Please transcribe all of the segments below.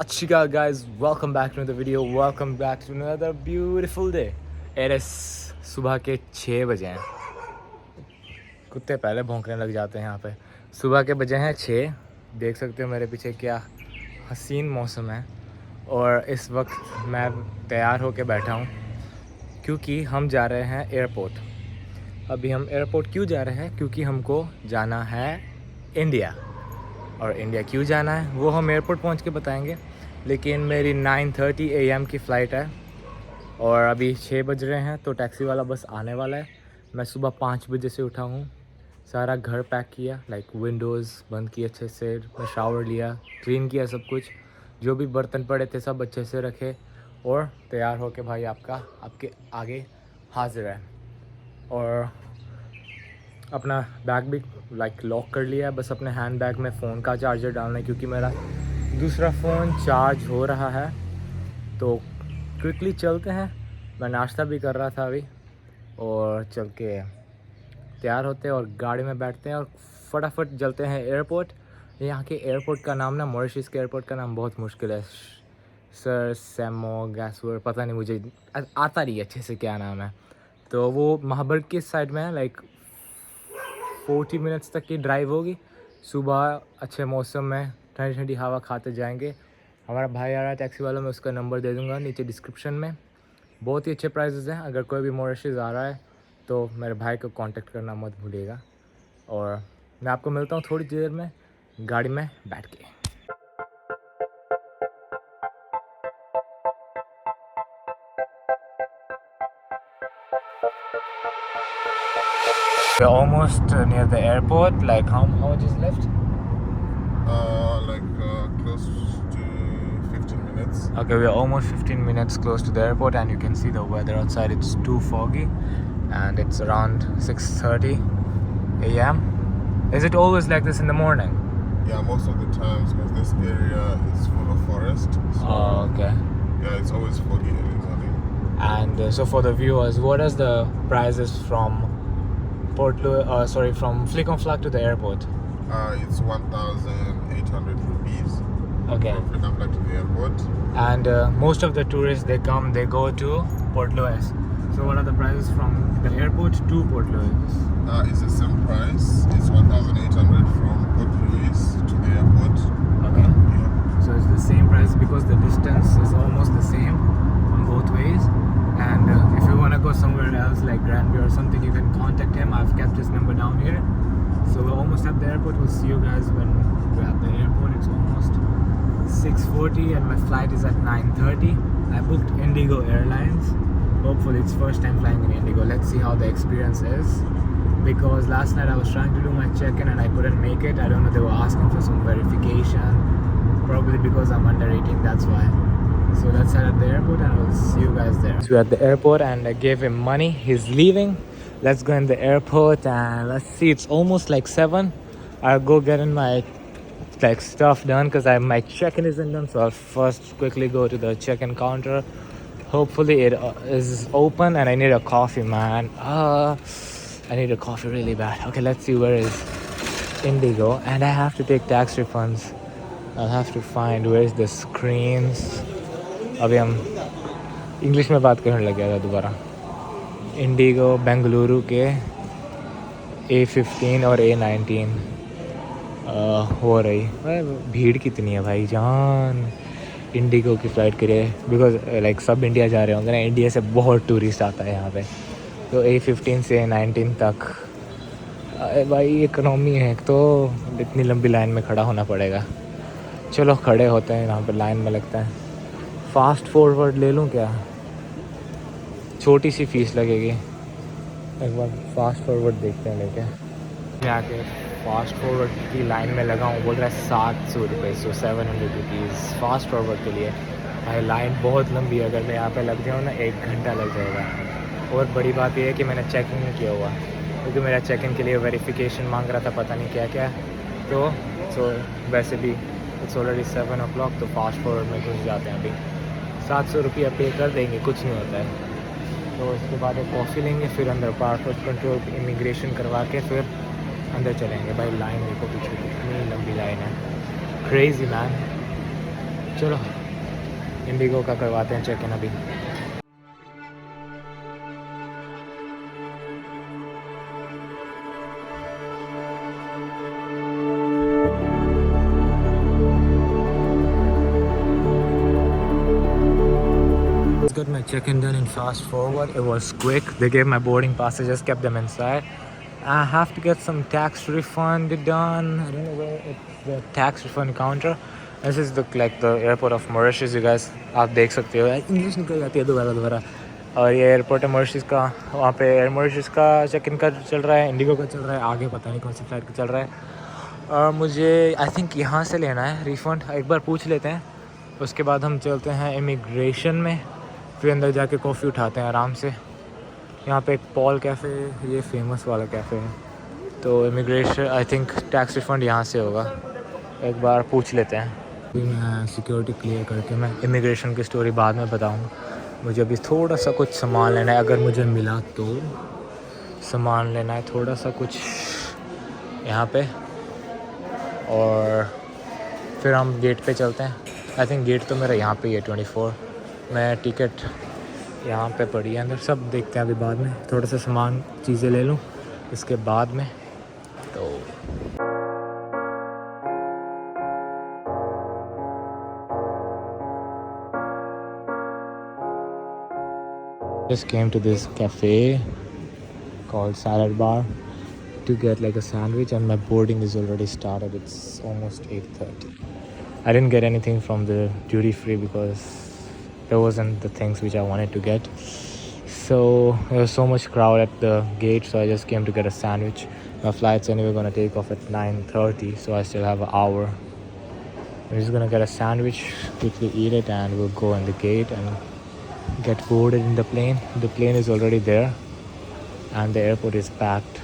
Achika guys, welcome back to another video, welcome back to another beautiful day. It is सुबह के 6 बजे हैं. कुत्ते पहले भौंकने लग जाते हैं यहाँ पे. सुबह के बजे हैं 6. देख सकते हो मेरे पीछे क्या हसीन मौसम है. और इस वक्त मैं तैयार होके बैठा हूँ क्योंकि हम जा रहे हैं एयरपोर्ट. अभी हम एयरपोर्ट क्यों जा रहे हैं? क्योंकि हमको जाना है इंडिया. और इंडिया क्यों जाना है वो हम एयरपोर्ट पहुंच के बताएंगे. लेकिन मेरी 9:30 AM की फ़्लाइट है और अभी 6 बज रहे हैं तो टैक्सी वाला बस आने वाला है. मैं सुबह 5 बजे से उठा हूँ. सारा घर पैक किया, लाइक विंडोज़ बंद किए अच्छे से. मैं शावर लिया, क्लीन किया सब कुछ. जो भी बर्तन पड़े थे सब अच्छे से रखे और तैयार होके भाई आपके आगे हाजिर है. और अपना बैग भी लाइक लॉक कर लिया है. बस अपने हैंड बैग में फ़ोन का चार्जर डालना है क्योंकि मेरा दूसरा फ़ोन चार्ज हो रहा है. तो क्विकली चलते हैं. मैं नाश्ता भी कर रहा था अभी और चल के तैयार होते हैं और गाड़ी में बैठते हैं और फटाफट चलते हैं एयरपोर्ट. यहाँ के एयरपोर्ट का नाम ना, मॉरिशस के एयरपोर्ट का नाम बहुत मुश्किल है. सर सैमो गैसवर पता नहीं, मुझे आता नहीं अच्छे से क्या नाम है. तो वो महाबर्ग की साइड में है. लाइक 40 मिनट्स तक की ड्राइव होगी. सुबह अच्छे मौसम में ठंडी ठंडी हवा खाते जाएंगे. हमारा भाई आ रहा है टैक्सी वाला, मैं उसका नंबर दे दूंगा नीचे डिस्क्रिप्शन में. बहुत ही अच्छे प्राइसेस हैं. अगर कोई भी मॉरिशस आ रहा है तो मेरे भाई को कांटेक्ट करना मत भूलिएगा. और मैं आपको मिलता हूँ थोड़ी देर में गाड़ी में बैठ के. We're almost near the airport. Like how much is left? Close to 15 minutes. Okay, we're almost 15 minutes close to the airport and you can see the weather outside. It's too foggy and it's around 6:30 AM. Is it always like this in the morning? Yeah, most of the times because this area is full of forest. So, Oh, okay. Yeah, it's always foggy early morning. And so for the viewers, what is the prices from from Flickenflack to the airport? It's 1,800 rupees. Okay. From Flickenflack to the airport. And most of the tourists they go to Port Louis. So what are the prices from the airport to Port Louis? It's the same price. It's 1,800 from Port Louis to the airport. Okay. Yeah. So it's the same price because the distance is almost the same on both ways. And if you want to go somewhere else like Granby or something, you can contact him. I've kept his number down here. So we're almost at the airport. We'll see you guys when we're at the airport. It's almost 6:40 and my flight is at 9:30. I booked Indigo Airlines. Hopefully it's first time flying in Indigo. Let's see how the experience is. Because last night I was trying to do my check-in and I couldn't make it. I don't know, they were asking for some verification. Probably because I'm under 18, that's why. So let's head at the airport and we'll see you guys there. So we're at the airport and I gave him money. He's leaving. Let's go in the airport and let's see. It's almost like 7. I'll go get in my stuff done because my check-in isn't done. So I'll first quickly go to the check-in counter. Hopefully it is open and I need a coffee, man. I need a coffee really bad. Okay, let's see where is Indigo. And I have to take tax refunds. I'll have to find where is the screens. अभी हम English में बात करने लग गया था दोबारा. Indigo Bengaluru के A15 और A19 हो रही. भीड़ कितनी है भाई जान इंडिगो की फ़्लाइट के लिए. बिकॉज लाइक सब इंडिया जा रहे होंगे ना. इंडिया से बहुत टूरिस्ट आता है यहाँ पे. तो A15 से A19 तक भाई इकोनॉमी है तो इतनी लंबी लाइन में खड़ा होना पड़ेगा. चलो खड़े होते हैं यहाँ पे लाइन में. लगता है फास्ट फॉरवर्ड ले लूँ क्या? छोटी सी फ़ीस लगेगी. एक बार फास्ट फॉरवर्ड देखते हैं लेके. यहाँ के फास्ट फॉरवर्ड की लाइन में लगा हूँ. बोल रहा है 700 रुपये. सो 700 रुपीज़ फास्ट फॉरवर्ड के लिए. भाई लाइन बहुत लंबी है. अगर मैं यहाँ पे लग जाऊँ ना 1 घंटा लग जाएगा. और बड़ी बात यह है कि मैंने चेक इन नहीं किया हुआ क्योंकि मेरा चेक इन के लिए वेरिफिकेशन मांग रहा था, पता नहीं क्या क्या. तो वैसे भी इट्स ऑलरेडी 7 o'clock तो फास्ट फॉरवर्ड में घुस जाते हैं. अभी 700 रुपया पे कर देंगे, कुछ नहीं होता है. तो उसके बाद एक कॉफ़ी लेंगे, फिर अंदर पासपोर्ट कंट्रोल इमिग्रेशन करवा के फिर अंदर चलेंगे. भाई लाइन देखो पीछे कितनी लंबी लाइन है. Crazy man. चलो इंडिगो का करवाते हैं चेक इन अभी। Got my check-in done in fast forward. It was quick. They gave my boarding pass. I just kept them inside. I have to get some tax refund done. I don't know where it's the tax refund counter. This is the airport of Mauritius. You guys, आप देख सकते हो English निकल जाती है दोबारा। और ये एयरपोर्ट है मॉरिशस का। वहाँ पे एयर मॉरिशस का चेक इन का चल रहा है, इंडिगो का चल रहा है, आगे पता नहीं कौन सी फ्लाइट का चल रहा है। और मुझे आई थिंक यहाँ से लेना है रिफ़ंड। एक बार पूछ लेते हैं, उसके बाद हम चलते हैं इमिग्रेशन में, फिर अंदर जाके कॉफ़ी उठाते हैं आराम से। यहाँ पे एक पॉल कैफ़े, ये फेमस वाला कैफ़े है। तो immigration I think tax refund यहाँ से होगा, एक बार पूछ लेते हैं। मैं सिक्योरिटी क्लियर करके मैं इमिग्रेशन की स्टोरी बाद में बताऊँगा। मुझे अभी थोड़ा सा कुछ सामान लेना है, अगर मुझे मिला तो सामान लेना है थोड़ा सा कुछ यहाँ पे, और फिर हम गेट पे चलते हैं। आई थिंक गेट तो मेरा यहाँ पे ही है 24। मैं टिकट यहाँ पे पड़ी है अंदर, सब देखते हैं अभी बाद में। थोड़ा सा सामान चीज़ें ले लूँ इसके बाद में। तो just came to this cafe called Salad Bar to get like a sandwich, and my boarding is already started. It's almost 8:30. I didn't get anything from the duty free because there wasn't the things which I wanted to get. So there was so much crowd at the gate, so I just came to get a sandwich. My flight's anyway gonna take off at 9:30, so I still have an hour. I'm just gonna get a sandwich, quickly eat it, and we'll go in the gate and get boarded in the plane. The plane is already there and the airport is packed.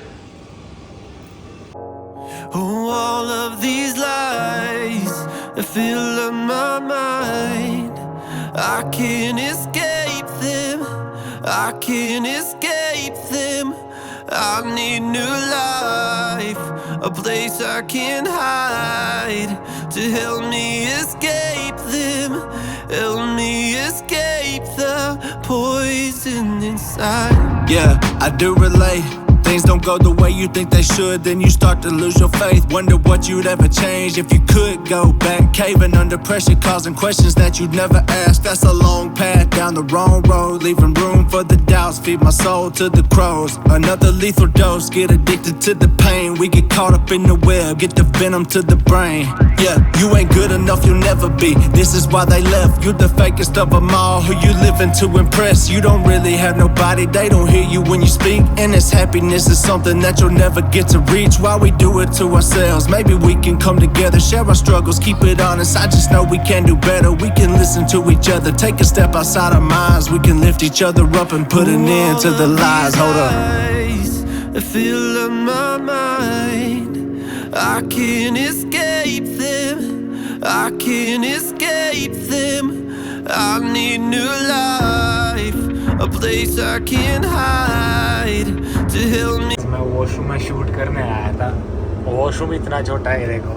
Oh, all of these lies that fill up my mind, I can't escape them, I can't escape them. I need new life, a place I can hide, to help me escape them, help me escape the poison inside. Yeah, I do relate. Things don't go the way you think they should, then you start to lose your faith. Wonder what you'd ever change if you could go back. Caving under pressure, causing questions that you'd never ask. That's a long path down the wrong road, leaving room for the doubts. Feed my soul to the crows. Another lethal dose, get addicted to the pain. We get caught up in the web, get the venom to the brain. Yeah, you ain't good enough, you'll never be. This is why they left. You the fakest of them all. Who you living to impress? You don't really have nobody. They don't hear you when you speak. And it's happiness is something that you'll never get to reach. Why we do it to ourselves? Maybe we can come together, share our struggles, keep it honest. I just know we can do better. We can listen to each other, take a step outside our minds. We can lift each other up and put an end to the lies. Hold up. That fill up my mind, I can't escape them, I can't escape them. I need new life, a place I can hide, to help me. मैं washroom में shoot करने आया था। Washroom इतना छोटा है, देखो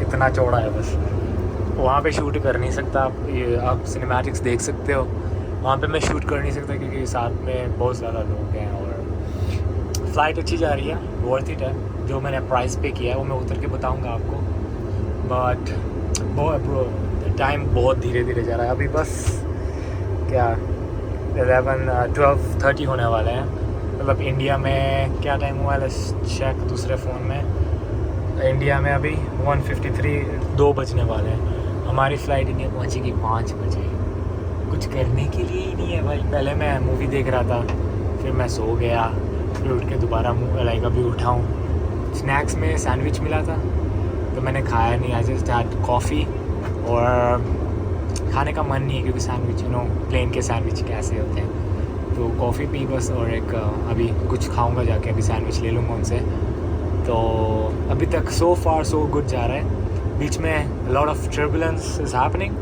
इतना चौड़ा है, बस वहाँ पे शूट कर नहीं सकता। आप सिनेमैटिक्स देख सकते हो, वहाँ पे मैं शूट कर नहीं सकता क्योंकि साथ में बहुत ज़्यादा लोग हैं। और फ़्लाइट अच्छी जा रही है, वर्थ इट है। जो मैंने प्राइस पे किया है वो मैं उतर के बताऊँगा आपको। बट टाइम बहुत धीरे धीरे जा रहा है। अभी बस क्या 12:30 होने वाले हैं। मतलब इंडिया में क्या टाइम हुआ है, चेक दूसरे फ़ोन में। इंडिया में अभी 1:53, 2 बजने वाले हैं। हमारी फ़्लाइट इंडिया पहुंचेगी 5 बजे। कुछ करने के लिए ही नहीं है भाई। पहले मैं मूवी देख रहा था, फिर मैं सो गया, फिर उठ के दोबारा अभी उठाऊँ। स्नैक्स में सैंडविच मिला था तो मैंने खाया नहीं। आई जस्ट हैड कॉफ़ी, और खाने का मन नहीं है क्योंकि सैंडविच प्लेन के सैंडविच कैसे होते हैं। तो कॉफ़ी पी बस, और एक अभी कुछ खाऊंगा जाके, अभी सैंडविच ले लूँगा उनसे। तो अभी तक सो फार सो गुड जा रहा है। बीच में lot of turbulence is happening,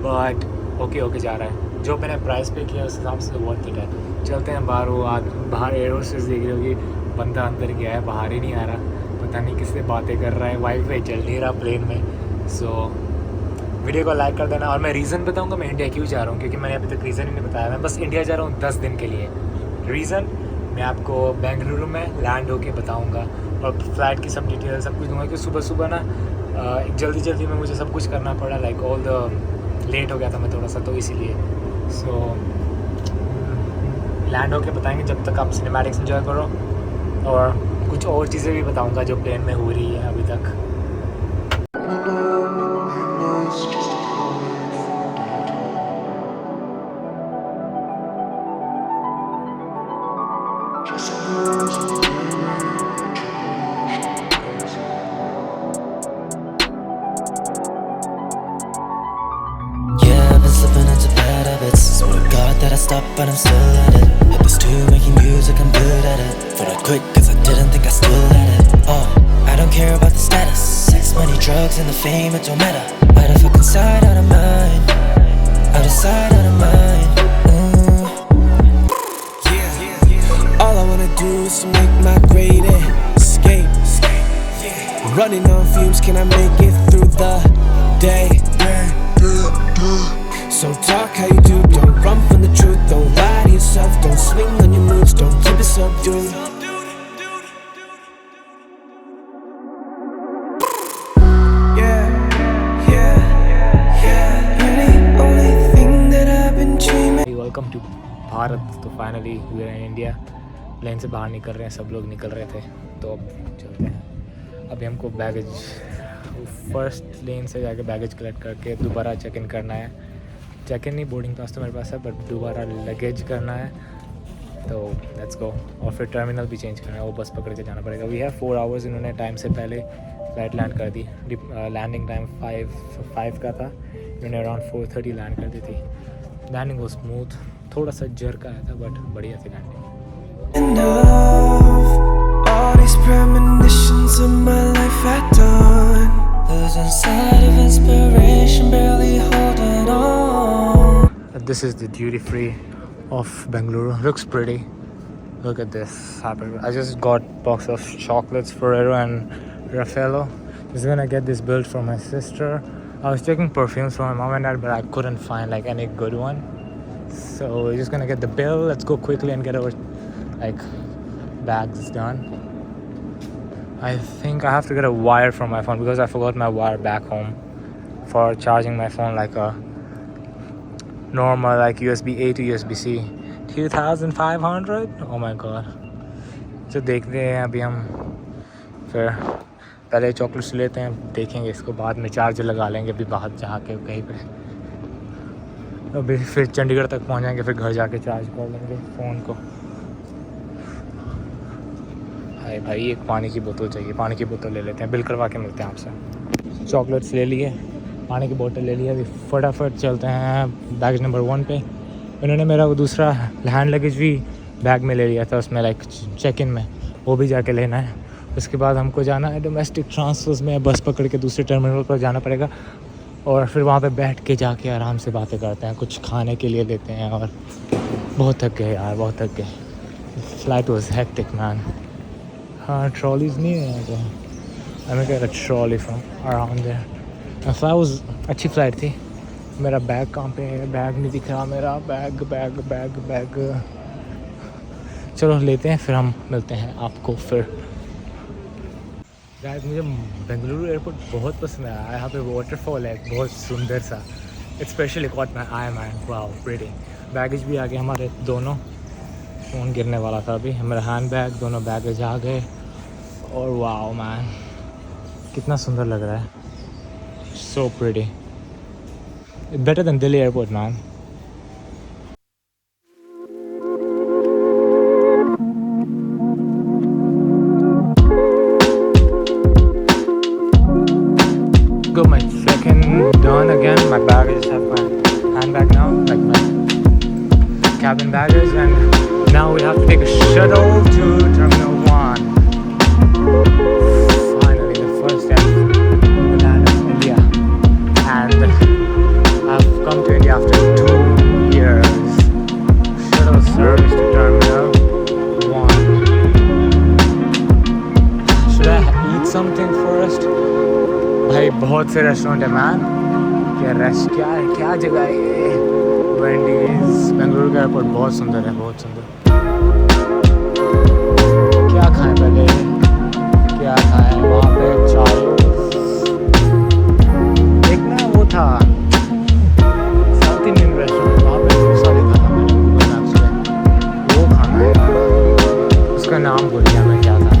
but okay जा रहा है। जो मैंने प्राइस पे किया उस हिसाब से वर्थ इट है। चलते हैं बाहर। वो बाहर एयर होस्टेस देख रही होगी, बंदा अंदर गया है, बाहर ही नहीं आ रहा। पता नहीं किससे बातें कर रहा है, वाईफाई चल नहीं रहा प्लेन में। सो वीडियो को लाइक कर देना। और मैं रीज़न बताऊंगा मैं इंडिया क्यों जा रहा हूँ, क्योंकि मैंने अभी तक रीज़न ही नहीं बताया। मैं बस इंडिया जा रहा हूँ 10 दिन के लिए। रीज़न मैं आपको बेंगलुरु में लैंड होके बताऊंगा और फ्लाइट की सब डिटेल सब कुछ दूंगा, क्योंकि सुबह सुबह ना जल्दी में मुझे सब कुछ करना पड़ा, लाइक ऑल द लेट हो गया था मैं थोड़ा सा, तो इसीलिए सो लैंड होके बताएंगे। जब तक आप सिनेमैटिक्स एंजॉय करो, और कुछ और चीज़ें भी बताऊंगा जो प्लेन में हो रही है अभी तक। Yeah, I've been slipping into bad habits. Swear to God that I stopped, but I'm still at it. Hit this too, making music, I'm good at it. Thought I'd quit, cause I didn't think I still had it. Oh, I don't care about the status. Sex, money, drugs, and the fame, it don't matter. Out of fucking sight, out of mind. Out of sight, out of mind. Yeah. All I wanna do is make my great escape. Running on fumes, can I make it through the day? So talk how you do, don't run from the truth, don't lie to yourself, don't swing on your moods, don't keep it subdued. Yeah, you're the only thing that I've been dreaming. Welcome to Bharat. तो finally we are in India. Plane से बाहर निकल रहे हैं, सब लोग निकल रहे थे, तो अब चलते हैं। अभी हमको बैगेज फर्स्ट लेन से जाके बैगेज कलेक्ट करके दोबारा चेक इन करना है। चेक इन नहीं, बोर्डिंग पास तो मेरे पास है, बट दोबारा लगेज करना है, तो लेट्स गो। और फिर टर्मिनल भी चेंज करना है, वो बस पकड़ के जाना पड़ेगा। We have 4 hours. इन्होंने टाइम से पहले फ्लाइट लैंड कर दी। लैंडिंग टाइम 5 का था, इन्होंने अराउंड 4:30 लैंड कर दी थी। लैंडिंग वो स्मूथ, थोड़ा सा जर्क आया था, बट बढ़िया थी landing. And of all these premonitions of my life at dawn, losing sight of inspiration, barely holding on. This is the duty free of Bengaluru. Looks pretty. Look at this. I just got box of chocolates, Ferrero and Raffaello. Just gonna get this built for my sister. I was checking perfumes for my mom and dad, but I couldn't find like any good one. So we're just gonna get the bill. Let's go quickly and get our like bags done. I think I have to get a wire from my phone because I forgot my wire back home for charging my phone, like a normal like USB-A to USB-C. 2500. Oh my god. तो देखते हैं अभी हम, फिर पहले chocolates लेते हैं, देखेंगे इसको, बाद में चार्जर लगा लेंगे अभी बाहर जाके कहीं पे। अभी फिर चंडीगढ़ तक पहुंच जाएंगे, फिर घर जाके चार्ज कर लेंगे फ़ोन को। हाय भाई, एक पानी की बोतल चाहिए, पानी की बोतल ले लेते हैं, बिल करवा के मिलते हैं आपसे। चॉकलेट्स ले लिए, पानी की बोतल ले लिया, अभी फटाफट चलते हैं बैग नंबर 1 पे। इन्होंने मेरा वो दूसरा हैंड लगेज भी बैग में ले लिया था, उसमें लाइक चेक इन में, वो भी जाके लेना है। उसके बाद हमको जाना है डोमेस्टिक ट्रांसफर्स में, बस पकड़ के दूसरे टर्मिनल पर जाना पड़ेगा, और फिर वहाँ पे बैठ के जाके आराम से बातें करते हैं, कुछ खाने के लिए लेते हैं। और बहुत थक गए यार, बहुत थक गए। Flight was hectic man. हाँ, ट्रॉलीज नहीं है यहाँ पे। हमें कह रहा trolley from around there. Flight was अच्छी फ़्लाइट थी। मेरा बैग कहाँ पे है? बैग नहीं दिख रहा मेरा, बैग। चलो लेते हैं, फिर हम मिलते हैं आपको फिर। गाइस, मुझे बेंगलुरु एयरपोर्ट बहुत पसंद आया। यहाँ पे वाटरफॉल है बहुत सुंदर सा। It's specially cot my I man, wow pretty. Baggage भी आ गए हमारे दोनों। फ़ोन गिरने वाला था अभी। मेरा हैंड बैग, दोनों बैगेज आ गए, और वाओ मैन, कितना सुंदर लग रहा है। So pretty, better than Delhi airport man. Got my second done again. My baggage, have my handbag now, like my cabin baggage, and now we have to take a shuttle to Terminal 1. Finally, the first step in the land of India, and I've come to India after 2 years. Shuttle service to Terminal 1. Should I eat something first? भाई बहुत से restaurant है man, क्या rush, क्या है, क्या जगह है ये। वेंडीज, बेंगलुरु का एयरपोर्ट बहुत सुंदर है, बहुत सुंदर। क्या खाएं पहले, क्या खाएं वहाँ पे? चाय, एक ना वो था साउथ इंडियन रेस्टोरेंट, वहाँ पे डोसा देखा था मैंने गूगल मैप्स पे, वो खाना है यार। उसका नाम भूल गया मैं, क्या था।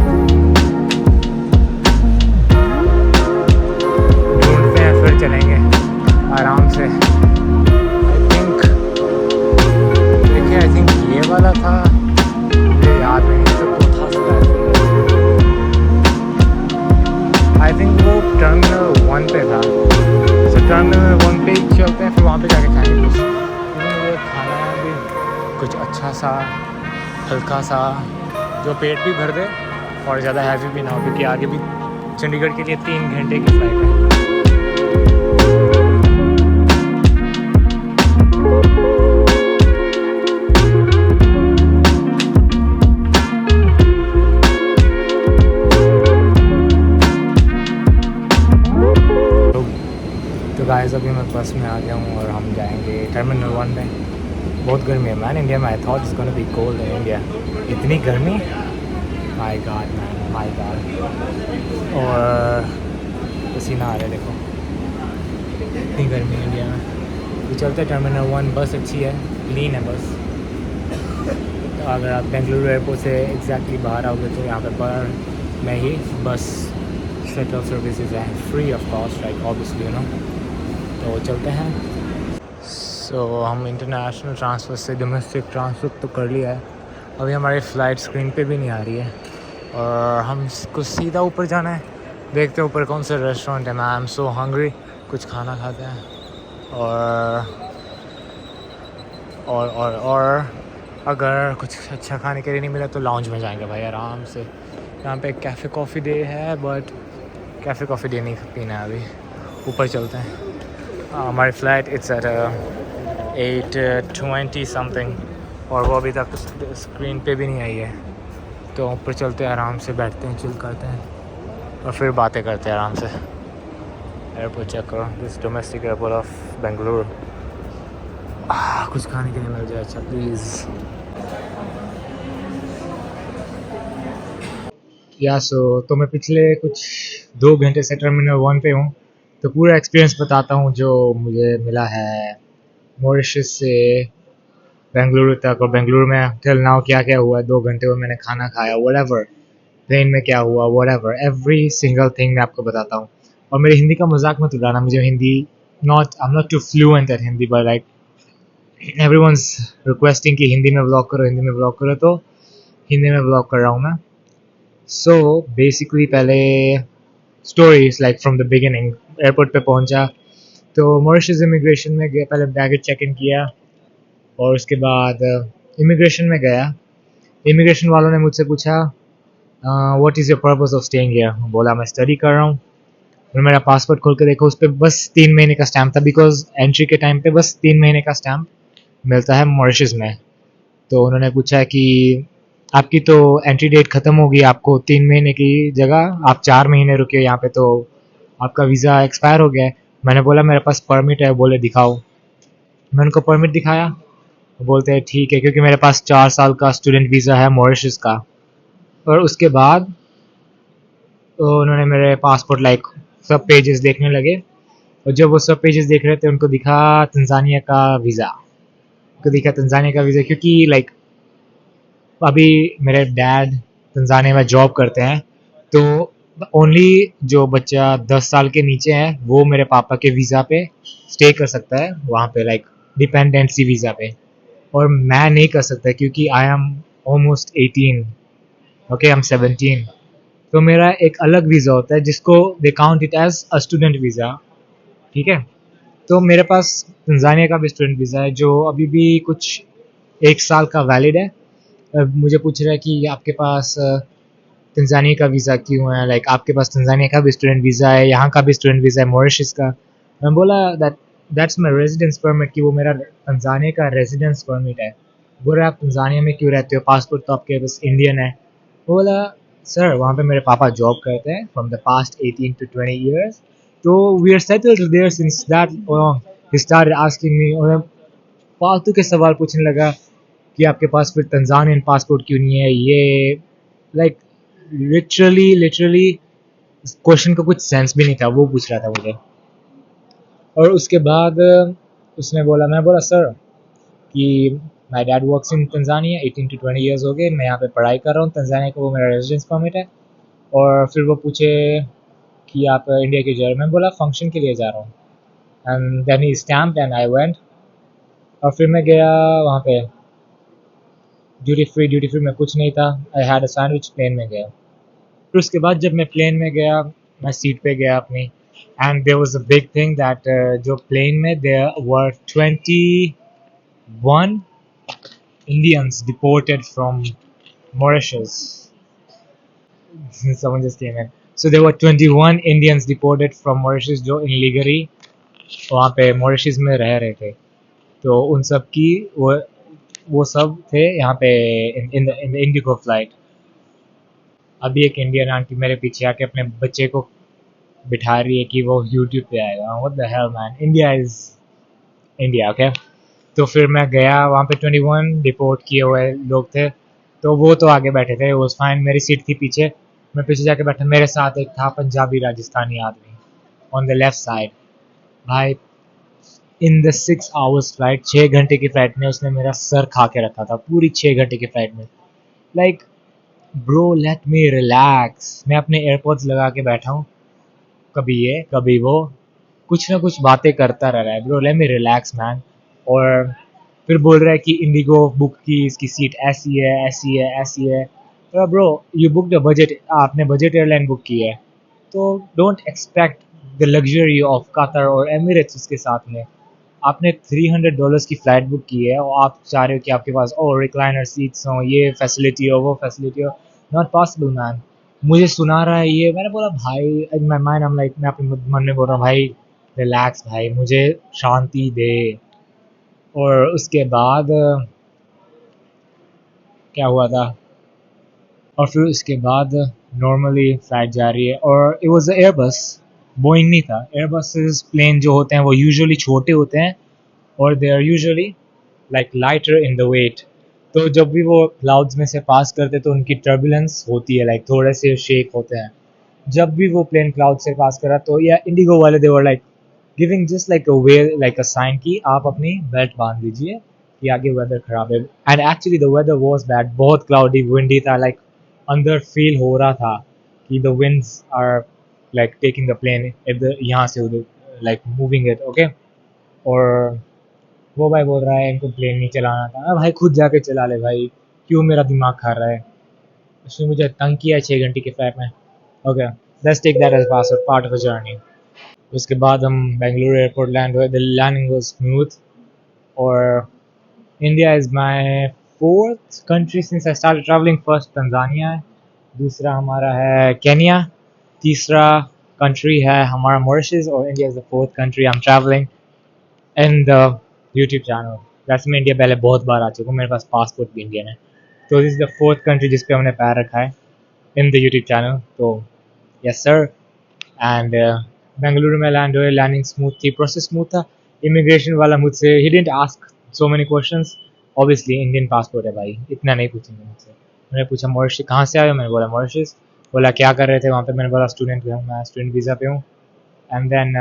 ढूंढते हैं, फिर चलेंगे आराम से। आई थिंक ये वाला था, मुझे याद नहीं, तो कोठास का आई थिंक वो टर्मिनल 1 पे था। तो टर्मिनल 1 पे ही चलते हैं, फिर वहाँ पे जाके खाएंगे कुछ। मुझे खाना भी कुछ अच्छा सा, हल्का सा, जो पेट भी भर दे और ज़्यादा हैवी भी ना हो, क्योंकि आगे भी चंडीगढ़ के लिए 3 घंटे की फ्लाइट है। गाइस अभी मैं बस में आ गया हूँ और हम जाएंगे टर्मिनल 1 में। बहुत गर्मी है मैन इंडिया में। I thought it's gonna be cold in India. इतनी गर्मी, my god man, my God. और पसीना आ रहा है देखो, इतनी गर्मी है इंडिया में। तो चलते टर्मिनल 1, बस अच्छी है, क्लीन है बस। तो अगर आप बेंगलुरु एयरपोर्ट से एग्जैक्टली बाहर आओगे तो यहाँ पे बाहर में ही बस शटल सर्विसेज हैं, free of cost, like obviously you know. तो चलते हैं। सो हम इंटरनेशनल ट्रांसफ़र से डोमेस्टिक ट्रांसफ़र तो कर लिया है, अभी हमारी फ़्लाइट स्क्रीन पे भी नहीं आ रही है और हमको सीधा ऊपर जाना है। देखते हैं ऊपर कौन सा रेस्टोरेंट है। मैं आई एम सो हंग्री, कुछ खाना खाते हैं। और अगर कुछ अच्छा खाने के लिए नहीं मिला तो लाउंज में जाएंगे भाई आराम से। यहाँ पे कैफ़े कॉफ़ी डे है, बट कैफ़े कॉफ़ी डे नहीं पीना है अभी, ऊपर चलते हैं। हमारी फ़्लाइट इट्स एट 8:20 समथिंग और वो अभी तक स्क्रीन पे भी नहीं आई है। तो ऊपर चलते हैं, आराम से बैठते हैं, चिल करते हैं और फिर बातें करते हैं आराम से। एयरपोर्ट चेक करो, this domestic airport of Bengaluru. कुछ खाने के लिए मिल जाए अच्छा प्लीज़। या तो मैं पिछले कुछ 2 घंटे से टर्मिनल 1 पे हूँ, तो पूरा एक्सपीरियंस बताता हूँ जो मुझे मिला है मॉरिशस से बेंगलुरु तक। और बेंगलुरु में टिल नाउ क्या क्या हुआ, 2 घंटे में मैंने खाना खाया, व्हाटएवर, ट्रेन में क्या हुआ, व्हाटएवर, एवरी सिंगल थिंग मैं आपको बताता हूँ। और मेरी हिंदी का मजाक मत उड़ाना, मुझे Hindi I am not too fluent at Hindi, but like everyone's requesting कि हिंदी में व्लॉग करो, हिंदी में व्लॉग करो, तो हिंदी में व्लॉग कर रहा हूँ मैं। सो बेसिकली पहले stories like from the beginning. Airport पे पहुंचा तो मॉरिशस इमिग्रेशन में गया, पहले बैगेज चेक इन किया और उसके बाद इमिग्रेशन में गया। इमिग्रेशन वालों ने मुझसे पूछा what is your purpose of staying here. बोला मैं स्टडी कर रहा हूँ। और मेरा पासपोर्ट खोल के देखो, उस पर बस 3 महीने का स्टैम्प था, बिकॉज एंट्री के टाइम पे बस 3 महीने का स्टैम्प मिलता है मॉरिशस में। तो उन्होंने पूछा कि आपकी तो एंट्री डेट ख़त्म होगी, आपको 3 महीने की जगह आप 4 महीने रुके यहाँ पे, तो आपका वीज़ा एक्सपायर हो गया है। मैंने बोला मेरे पास परमिट है। बोले दिखाओ। मैं उनको परमिट दिखाया, बोलते हैं ठीक है, क्योंकि मेरे पास 4 साल का स्टूडेंट वीज़ा है मॉरिशस का। और उसके बाद उन्होंने मेरे पासपोर्ट लाइक सब पेजेस देखने लगे, और जब वो सब पेजेस देख रहे थे उनको दिखा तंजानिया का वीज़ा, उनको दिखा तंजानिया का वीज़ा, क्योंकि लाइक अभी मेरे डैड तंजानिया में जॉब करते हैं, तो ओनली जो बच्चा 10 साल के नीचे है वो मेरे पापा के वीज़ा पे स्टे कर सकता है वहाँ पे, लाइक डिपेंडेंसी वीज़ा पे। और मैं नहीं कर सकता क्योंकि I am almost 18, okay I am 17। तो मेरा एक अलग वीज़ा होता है जिसको they count it as a student visa, ठीक है। तो मेरे पास तंजानिया का भी स्टूडेंट वीज़ा है जो अभी भी कुछ 1 साल का वैलिड है। मुझे पूछ रहा है कि आपके पास तंजानिया का वीज़ा क्यों है, लाइक आपके पास तंजानिया का भी स्टूडेंट वीज़ा है, यहाँ का भी स्टूडेंट वीज़ा है, मॉरिशस का। मैं बोला दैट्स माई रेजिडेंस परमिट, कि वो मेरा तंजानिया का रेजिडेंस परमिट है। बोल रहे आप तंजानिया में क्यों रहते हो, पासपोर्ट तो आपके बस इंडियन है। वो बोला सर वहाँ पे मेरे पापा जॉब करते हैं from the past 18 to 20 years, तो we are settled there since that long. He started asking me, और फालतू के सवाल पूछने लगा कि आपके पास फिर तंजानियन पासपोर्ट क्यों नहीं है, ये लाइक लिटरली क्वेश्चन का कुछ सेंस भी नहीं था, वो पूछ रहा था मुझे. और उसके बाद उसने बोला, मैं बोला सर कि my dad works in Tanzania, 18 to 20 years हो गए मैं यहाँ पे पढ़ाई कर रहा हूँ तंजानिया का, वो मेरा रेजिडेंस परमिट है. और फिर वो पूछे कि आप इंडिया क्यों जा रहे हो, मैं बोला फंक्शन के लिए जा रहा हूँ. And then he stamped and I went. और फिर मैं गया वहाँ पे ड्यूटी फ्री में कुछ नहीं था. I had a sandwich, plane में गया. फिर उसके बाद जब मैं प्लेन में गया, मैं सीट पे गया अपनी, and there was a big thing that जो प्लेन में there were 21 Indians deported from Mauritius. Someone just came in. So there were 21 Indians deported from Mauritius जो illegally वहाँ पे मॉरिशस में रह रहे थे. तो उन सब की वो सब थे यहाँ पे इन द इंडिगो फ्लाइट. अभी एक इंडियन आंटी मेरे पीछे आके अपने बच्चे को बिठा रही है कि वो यूट्यूब पे आएगा. What the hell man, India is India. Okay, तो फिर मैं गया वहाँ पे 21 डिपोर्ट किए हुए लोग थे. तो वो तो आगे बैठे थे, वो फाइन. मेरी सीट थी पीछे, मैं पीछे जाके बैठा. मेरे साथ एक था पंजाबी राजस्थानी आदमी ऑन द लेफ्ट साइड. भाई इन द 6 आवर्स फ्लाइट, 6 घंटे की फ्लाइट में उसने मेरा सर खा के रखा था पूरी 6 घंटे की फ्लाइट में. Like bro let me relax. मैं अपने एयरपोर्ट्स लगा के बैठा हूँ, कभी ये कभी वो, कुछ ना कुछ बातें करता रह रहा है. Bro let me relax man. और फिर बोल रहा है कि इंडिगो बुक की, इसकी सीट ऐसी है ऐसी है ऐसी है. तो bro you book the budget, आपने बजट एयरलाइन बुक की है, तो don't expect the luxury of Qatar और एमिरेट्स उसके साथ में. आपने $300 की फ़्लाइट बुक की है और आप चाह रहे हो कि आपके पास रिक्लाइनर सीट्स हों, ये फैसिलिटी हो वो फैसिलिटी हो. Not possible man. मुझे सुना रहा है ये. मैंने बोला भाई, in my mind I am like, मैं अपने मन में बोल रहा हूँ भाई रिलैक्स भाई, मुझे शांति दे. और उसके बाद क्या हुआ था, और फिर उसके बाद नॉर्मली फ़्लाइट जा रही है. और इट वाज एयरबस, बोइंग नहीं था. एयरबसेस प्लेन जो होते हैं वो यूजुअली छोटे होते हैं और they are usually like lighter in the weight. तो जब भी वो क्लाउड्स में से पास करते तो उनकी टर्बुलेंस होती है, लाइक थोड़े से शेक होते हैं. जब भी वो प्लेन क्लाउड से पास करा तो या इंडिगो वाले they were like giving just like a way, like a sign कि आप अपनी बेल्ट बांध लीजिए कि आगे वेदर खराब है. And actually the weather was bad, बहुत क्लाउडी विंडी था. लाइक अंदर फील हो रहा था कि the winds are like taking the plane इधर यहाँ से उधर, लाइक मूविंग इट. ओके, और वो भाई बोल रहा है इनको प्लेन नहीं चलाना था. भाई खुद जाके चला ले भाई, क्यों मेरा दिमाग खा रहा है. उसने मुझे तंग किया 6 घंटे की फ्लाइट में. Okay, let's take that as part of a journey. उसके बाद हम बेंगलुरु एयरपोर्ट लैंड हुए. The landing was smooth. और India is my fourth country since I started travelling. First Tanzania है, दूसरा हमारा है केनिया, तीसरा कंट्री है हमारा मॉरिशस, और India is the fourth country I am travelling in the YouTube channel. वैसे मैं इंडिया पहले बहुत बार आ चुका हूँ, मेरे पास पासपोर्ट भी इंडियन है. तो this is the fourth country जिस पे हमने पैर रखा है इन द यूट्यूब चैनल. तो यस सर. एंड बेंगलुरु में लैंड हुए. लैंडिंग स्मूथ थी, प्रोसेस स्मूथ था. इमिग्रेशन वाला मुझसे he didn't ask so many questions. Obviously Indian passport है भाई, इतना नहीं पूछेंगे मुझसे. मैंने पूछा मॉरिशस कहाँ से आए हो, मैंने बोला मॉरिशस. बोला क्या कर रहे थे वहाँ पे, मैंने बोला स्टूडेंट हूँ, मैं स्टूडेंट वीज़ा पे हूँ. एंड देन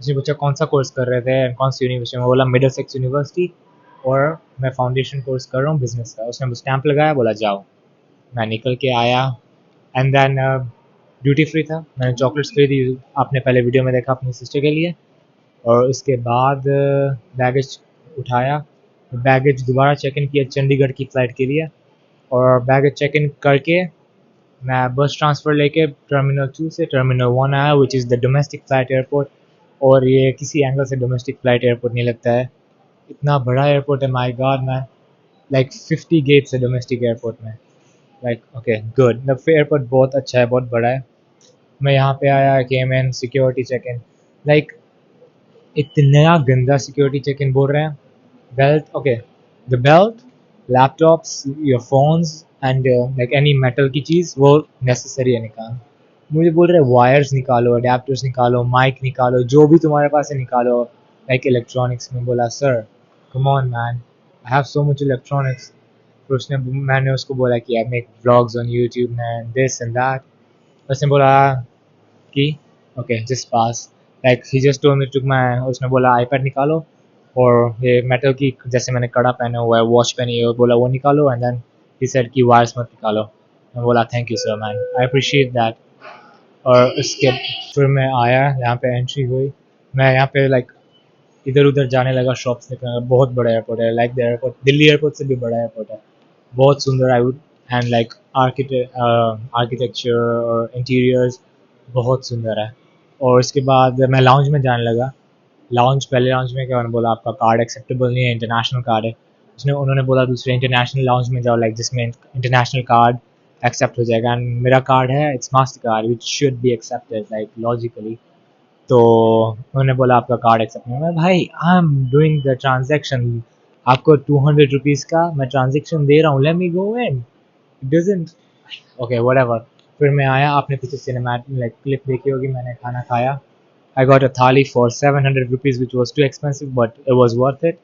उसने पूछा कौन सा कोर्स कर रहे थे, कौन सी यूनिवर्सिटी में. बोला मिडलसेक्स यूनिवर्सिटी, और मैं फाउंडेशन कोर्स कर रहा हूँ बिजनेस का. उसने मुझे स्टैंप लगाया, बोला जाओ. मैं निकल के आया. एंड देन ड्यूटी फ्री था, मैंने चॉकलेट्स खरीदी, आपने पहले वीडियो में देखा अपनी सिस्टर के लिए. और उसके बाद बैगेज उठाया. बैगेज दोबारा चेक इन किया चंडीगढ़ की फ़्लाइट के लिए. और बैगेज चेक इन करके मैं बस ट्रांसफ़र लेके टर्मिनल 2 से टर्मिनल 1 आया, which is the domestic flight airport. और ये किसी एंगल से डोमेस्टिक फ़्लाइट एयरपोर्ट नहीं लगता है, इतना बड़ा एयरपोर्ट है. My god man, like 50 gates है डोमेस्टिक एयरपोर्ट में. Like okay good, the airport बहुत अच्छा है, बहुत बड़ा है. मैं यहाँ पे आया, केम इन, सिक्योरिटी चेक इन. लाइक इतना गंदा सिक्योरिटी चेक इन बोल रहे हैं. Belt, okay, the belt, laptops, your phones and like any metal की चीज़ वो नेसेसरी है निकाल. मुझे बोल रहे वायर्स निकालो, अडेप्टर्स निकालो, माइक निकालो, जो भी तुम्हारे पास है निकालो, लाइक इलेक्ट्रॉनिक्स में। बोला sir come on man, I have so much electronics. फिर मैंने उसको बोला कि I make vlogs on YouTube man, this and that. उसने बोला कि okay just pass, like he just told me, took my, उसने बोला आईपैड निकालो और ये मेटल की जैसे मैंने कड़ा पहना हुआ है, वॉच पहनी है, बोला वो निकालो, एंड देन ही सेड कि वायर्स मत निकालो। मैं बोला thank you sir man, I appreciate that. और उसके फिर मैं आया, यहाँ पे एंट्री हुई, मैं यहाँ पे लाइक इधर उधर जाने लगा, शॉप्स निकलने लगा। बहुत बड़ा एयरपोर्ट है, like the airport, Delhi airport से भी बड़ा एयरपोर्ट है, बहुत सुंदर। I would and like architecture और इंटीरियर्स बहुत सुंदर है। और उसके बाद मैं लाउंज में जाने लगा। पहले लाउंज में क्या, उन्होंने बोला आपका कार्ड एक्सेप्टेबल नहीं है, इंटरनेशनल कार्ड है। उन्होंने बोला दूसरे इंटरनेशनल लाउंज में जाओ, लाइक जिसमें इंटरनेशनल कार्ड एक्सेप्ट हो जाएगा, एंड मेरा कार्ड है it's master card which should be accepted like logically. तो उन्होंने बोला आपका कार्ड एक्सेप्ट नहीं है। मैं भाई I am doing the transaction, आपको 200 रुपीज़ का मैं ट्रांजेक्शन दे रहा हूँ, let me go in, it doesn't, okay whatever. फिर मैं आया, आपने पीछे सिनेमैटिक लाइक क्लिप देखी होगी, मैंने खाना खाया। I got a thali for 700 rupees which was too expensive but it was worth it,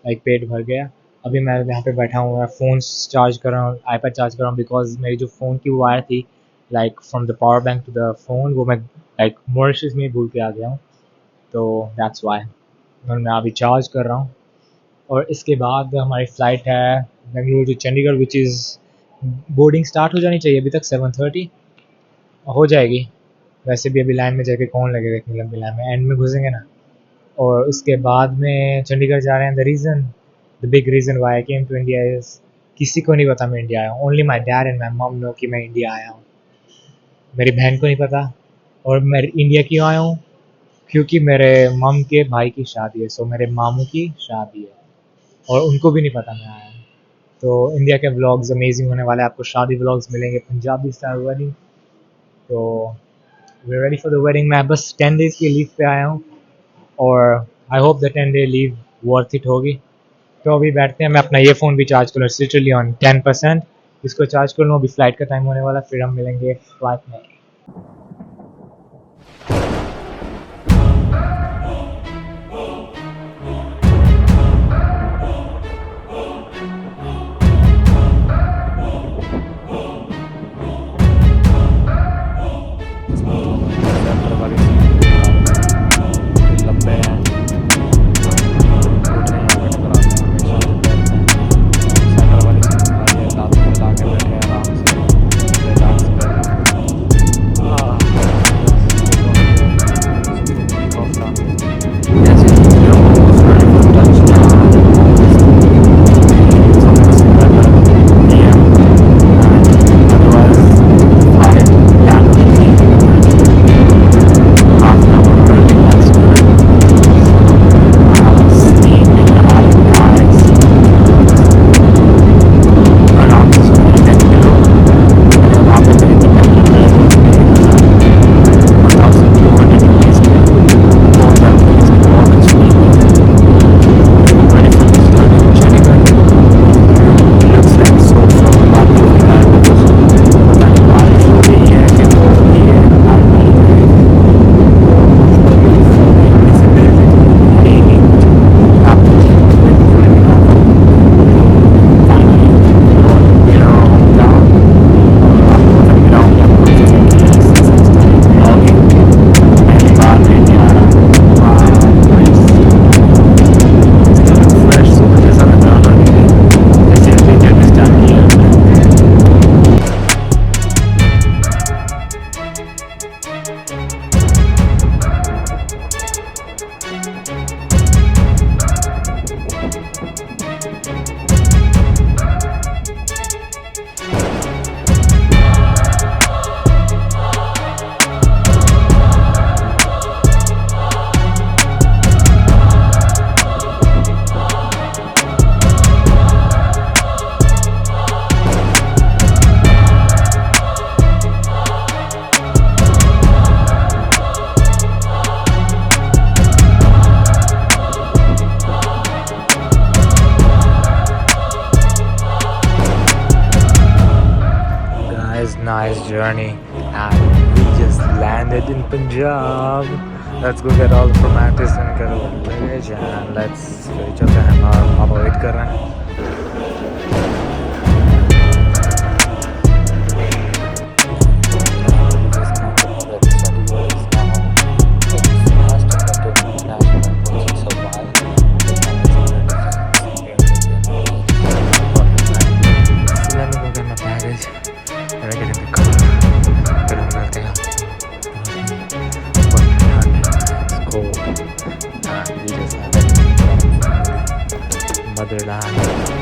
like पेट भर गया। अभी मैं यहाँ पे बैठा हूँ, मैं फ़ोन चार्ज कर रहा हूँ, आईपैड चार्ज कर रहा हूँ, बिकॉज मेरी जो फ़ोन की वायर थी like from the power bank to the phone, वो मैं लाइक मॉरिशस में भूल के आ गया हूँ, तो दैट्स वाई मैं अभी चार्ज कर रहा हूँ। और इसके बाद हमारी फ़्लाइट है Bengaluru to Chandigarh which is, boarding start हो जानी चाहिए, अभी तक 7:30 हो जाएगी। वैसे भी अभी लाइन में जाके कौन लगेगा इतनी लंबी लाइन में, एंड में घुसेंगे ना। और उसके बाद में चंडीगढ़ जा रहे हैं। The big reason why I came to India is, किसी को नहीं पता मैं इंडिया आया हूँ, only my dad and my mum know कि मैं इंडिया आया हूँ। मेरी बहन को नहीं पता। और मैं इंडिया क्यों आया हूँ, क्योंकि मेरे मम के भाई की शादी है, सो मेरे मामू की शादी है, और उनको भी नहीं पता मैं आया हूँ। तो इंडिया के व्लॉग्स अमेजिंग होने वाले हैं, आपको शादी व्लॉग्स मिलेंगे, पंजाबी स्टाइल वेडिंग। तो we're ready for the wedding। मैं बस 10 days की लीव पे आया हूँ, और I hope the 10 day leave worth it होगी। तो अभी बैठते हैं, मैं अपना ये फ़ोन भी चार्ज कर लूँ, लिटरली ऑन 10%, इसको चार्ज कर लूँ। अभी फ़्लाइट का टाइम होने वाला, फिर हम मिलेंगे फ्लाइट में। nice journey and we just in Punjab. Let's go get all the formalities and get our luggage and let's फिर चलते हैं बाहर. पापा वेट कर रहे हैं. Motherland.